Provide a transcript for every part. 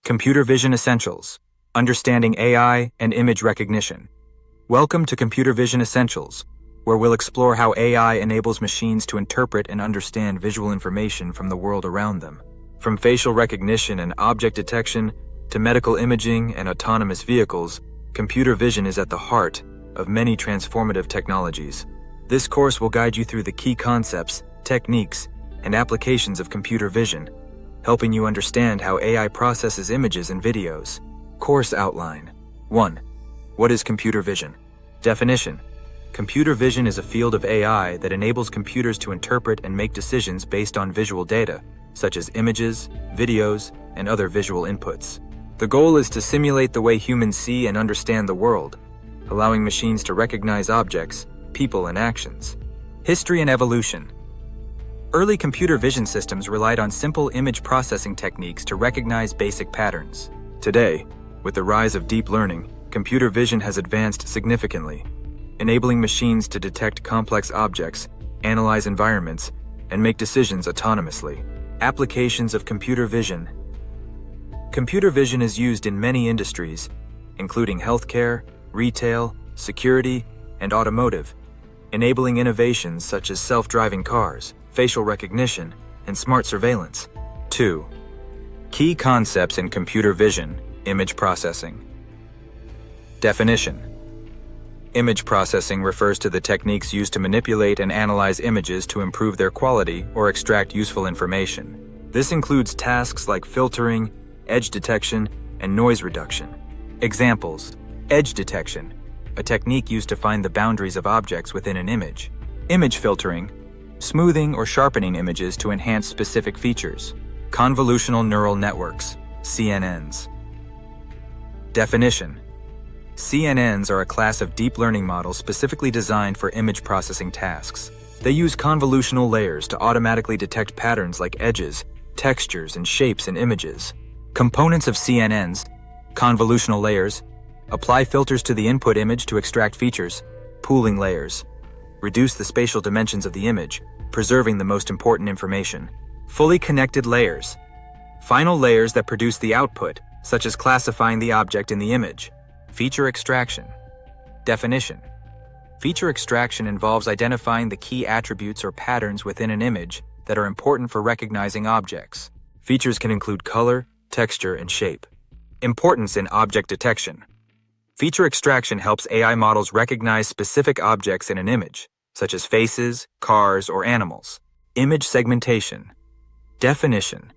Computer Vision Essentials: Understanding AI and Image Recognition. Welcome to Computer Vision Essentials, where we'll explore how AI enables machines to interpret and understand visual information from the world around them. From facial recognition and object detection to medical imaging and autonomous vehicles, computer vision is at the heart of many transformative technologies. This course will guide you through the key concepts, techniques, and applications of computer vision, helping you understand how AI processes images and videos. Course outline. 1. What is computer vision? Definition. Computer vision is a field of AI that enables computers to interpret and make decisions based on visual data, such as images, videos, and other visual inputs. The goal is to simulate the way humans see and understand the world, allowing machines to recognize objects, people, and actions. History and evolution. Early computer vision systems relied on simple image processing techniques to recognize basic patterns. Today, with the rise of deep learning, computer vision has advanced significantly, enabling machines to detect complex objects, analyze environments, and make decisions autonomously. Applications of computer vision. Computer vision is used in many industries, including healthcare, retail, security, and automotive, enabling innovations such as self-driving cars, facial recognition, and smart surveillance. 2. Key concepts in computer vision: image processing. Definition. Image processing refers to the techniques used to manipulate and analyze images to improve their quality or extract useful information. This includes tasks like filtering, edge detection, and noise reduction. Examples: edge detection, a technique used to find the boundaries of objects within an image. Image filtering, smoothing or sharpening images to enhance specific features. Convolutional neural networks, CNNs. Definition. CNNs are a class of deep learning models specifically designed for image processing tasks. They use convolutional layers to automatically detect patterns like edges, textures, and shapes in images. Components of CNNs, convolutional layers, apply filters to the input image to extract features. Pooling layers reduce the spatial dimensions of the image, preserving the most important information. Fully connected layers, final layers that produce the output, such as classifying the object in the image. Feature extraction. Definition. Feature extraction involves identifying the key attributes or patterns within an image that are important for recognizing objects. Features can include color, texture, and shape. Importance in object detection. Feature extraction helps AI models recognize specific objects in an image, such as faces, cars, or animals. Image segmentation. Definition.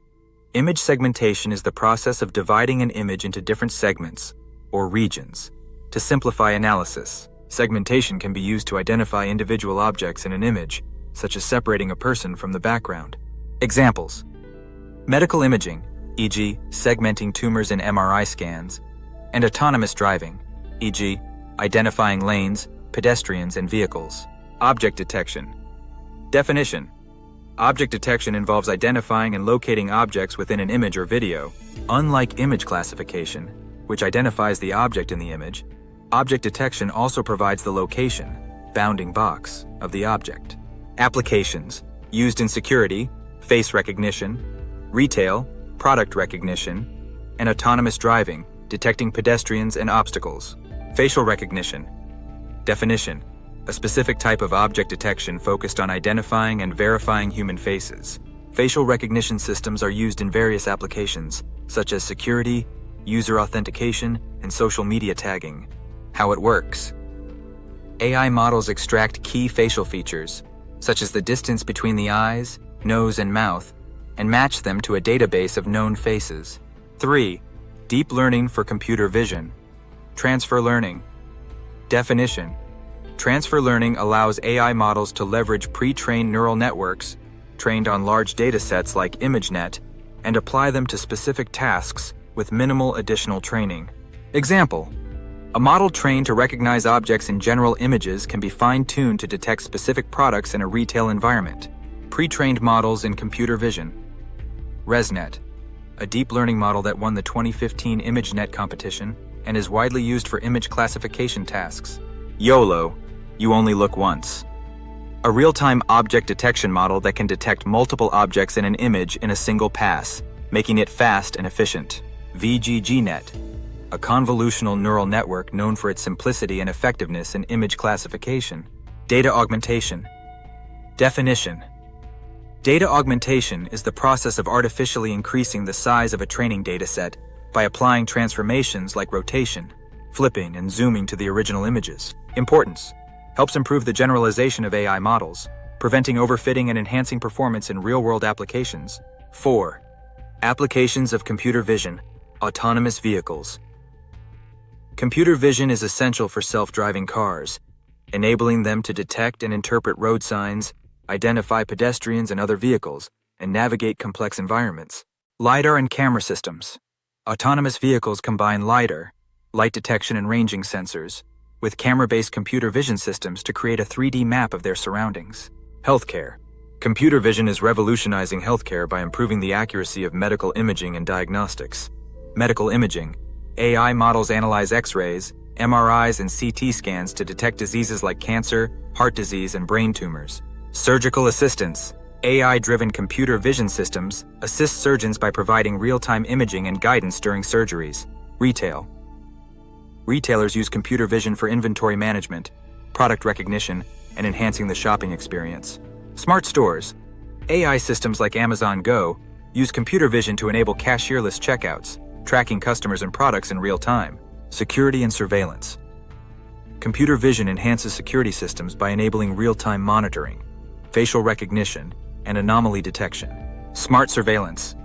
Image segmentation is the process of dividing an image into different segments, or regions. To simplify analysis, segmentation can be used to identify individual objects in an image, such as separating a person from the background. Examples: medical imaging, e.g., segmenting tumors in MRI scans, and autonomous driving, e.g., identifying lanes, pedestrians, and vehicles. Object detection. Definition. Object detection involves identifying and locating objects within an image or video. Unlike image classification, which identifies the object in the image, object detection also provides the location, bounding box, of the object. Applications used in security, face recognition, retail, product recognition, and autonomous driving, detecting pedestrians and obstacles. Facial recognition. Definition. A specific type of object detection focused on identifying and verifying human faces. Facial recognition systems are used in various applications, such as security, user authentication, and social media tagging. How it works. AI models extract key facial features, such as the distance between the eyes, nose, and mouth, and match them to a database of known faces. 3. Deep learning for computer vision. Transfer learning. Definition. Transfer learning allows AI models to leverage pre-trained neural networks, trained on large data sets like ImageNet, and apply them to specific tasks with minimal additional training. Example: a model trained to recognize objects in general images can be fine-tuned to detect specific products in a retail environment. Pre-trained models in computer vision. ResNet, a deep learning model that won the 2015 ImageNet competition and is widely used for image classification tasks. YOLO, you only look once. A real-time object detection model that can detect multiple objects in an image in a single pass, making it fast and efficient. VGGNet, a convolutional neural network known for its simplicity and effectiveness in image classification. Data augmentation. Definition. Data augmentation is the process of artificially increasing the size of a training dataset by applying transformations like rotation, flipping, and zooming to the original images. Importance. Helps improve the generalization of AI models, preventing overfitting and enhancing performance in real-world applications. 4. Applications of computer vision, autonomous vehicles. Computer vision is essential for self-driving cars, enabling them to detect and interpret road signs, identify pedestrians and other vehicles, and navigate complex environments. LiDAR and camera systems. Autonomous vehicles combine LiDAR, light detection and ranging sensors, with camera-based computer vision systems to create a 3D map of their surroundings. Healthcare. Computer vision is revolutionizing healthcare by improving the accuracy of medical imaging and diagnostics. Medical imaging. AI models analyze X-rays, MRIs, and CT scans to detect diseases like cancer, heart disease, and brain tumors. Surgical assistance. AI-driven computer vision systems assist surgeons by providing real-time imaging and guidance during surgeries. Retail. Retailers use computer vision for inventory management, product recognition, and enhancing the shopping experience. Smart stores. AI systems like Amazon Go use computer vision to enable cashierless checkouts, tracking customers and products in real time. Security and surveillance. Computer vision enhances security systems by enabling real-time monitoring, facial recognition, and anomaly detection. Smart surveillance.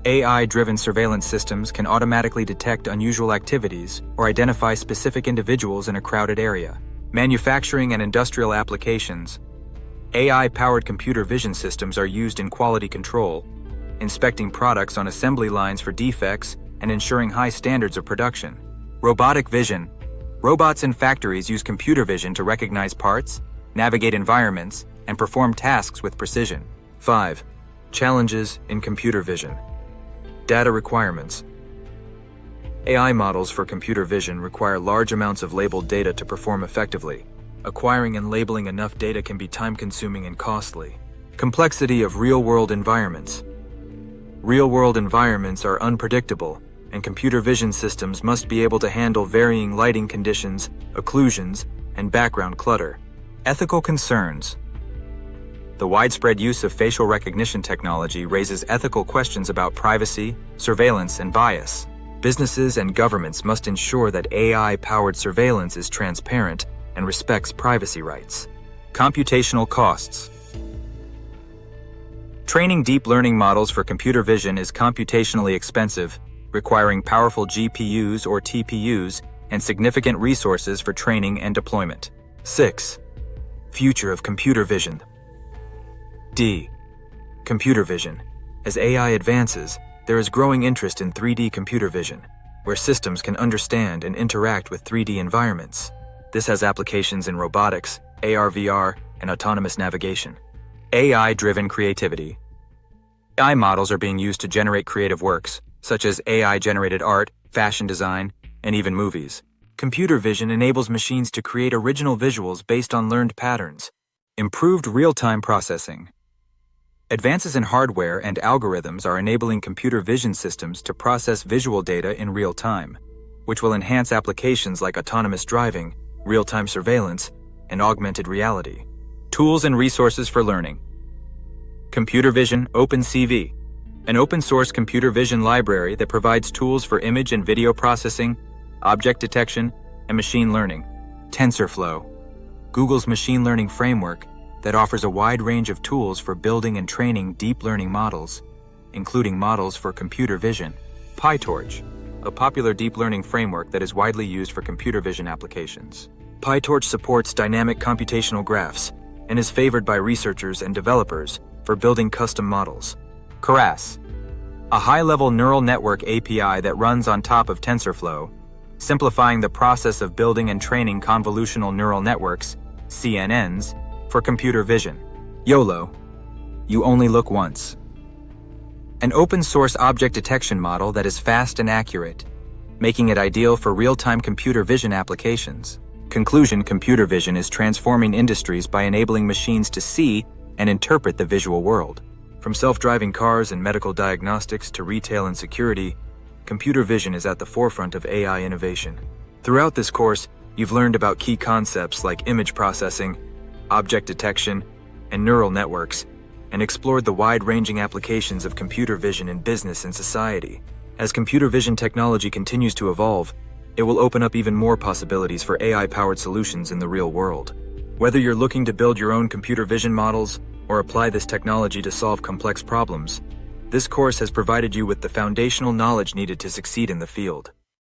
AI-driven surveillance systems can automatically detect unusual activities or identify specific individuals in a crowded area. Manufacturing and industrial applications. AI-powered computer vision systems are used in quality control, inspecting products on assembly lines for defects and ensuring high standards of production. Robotic vision. Robots in factories use computer vision to recognize parts, navigate environments, and perform tasks with precision. 5. Challenges in computer vision. Data requirements. AI models for computer vision require large amounts of labeled data to perform effectively. Acquiring and labeling enough data can be time-consuming and costly. Complexity of real-world environments. Real-world environments are unpredictable, and computer vision systems must be able to handle varying lighting conditions, occlusions, and background clutter. Ethical concerns. The widespread use of facial recognition technology raises ethical questions about privacy, surveillance, and bias. Businesses and governments must ensure that AI-powered surveillance is transparent and respects privacy rights. Computational costs. Training deep learning models for computer vision is computationally expensive, requiring powerful GPUs or TPUs and significant resources for training and deployment. 6. Future of computer vision. D. Computer vision. As AI advances, there is growing interest in 3D computer vision, where systems can understand and interact with 3D environments. This has applications in robotics, AR/VR, and autonomous navigation. AI-driven creativity. AI models are being used to generate creative works, such as AI-generated art, fashion design, and even movies. Computer vision enables machines to create original visuals based on learned patterns. Improved real-time processing. Advances in hardware and algorithms are enabling computer vision systems to process visual data in real time, which will enhance applications like autonomous driving, real-time surveillance, and augmented reality. Tools and resources for learning. Computer Vision OpenCV, an open-source computer vision library that provides tools for image and video processing, object detection, and machine learning. TensorFlow, Google's machine learning framework that offers a wide range of tools for building and training deep learning models, including models for computer vision. PyTorch, a popular deep learning framework that is widely used for computer vision applications. PyTorch supports dynamic computational graphs and is favored by researchers and developers for building custom models. Keras, a high-level neural network API that runs on top of TensorFlow, simplifying the process of building and training convolutional neural networks, CNNs, for computer vision. YOLO, you only look once. An open-source object detection model that is fast and accurate, making it ideal for real-time computer vision applications. Conclusion: computer vision is transforming industries by enabling machines to see and interpret the visual world. From self-driving cars and medical diagnostics to retail and security, computer vision is at the forefront of AI innovation. Throughout this course, you've learned about key concepts like image processing, object detection, and neural networks, and explored the wide-ranging applications of computer vision in business and society. As computer vision technology continues to evolve, it will open up even more possibilities for AI-powered solutions in the real world. Whether you're looking to build your own computer vision models or apply this technology to solve complex problems, this course has provided you with the foundational knowledge needed to succeed in the field.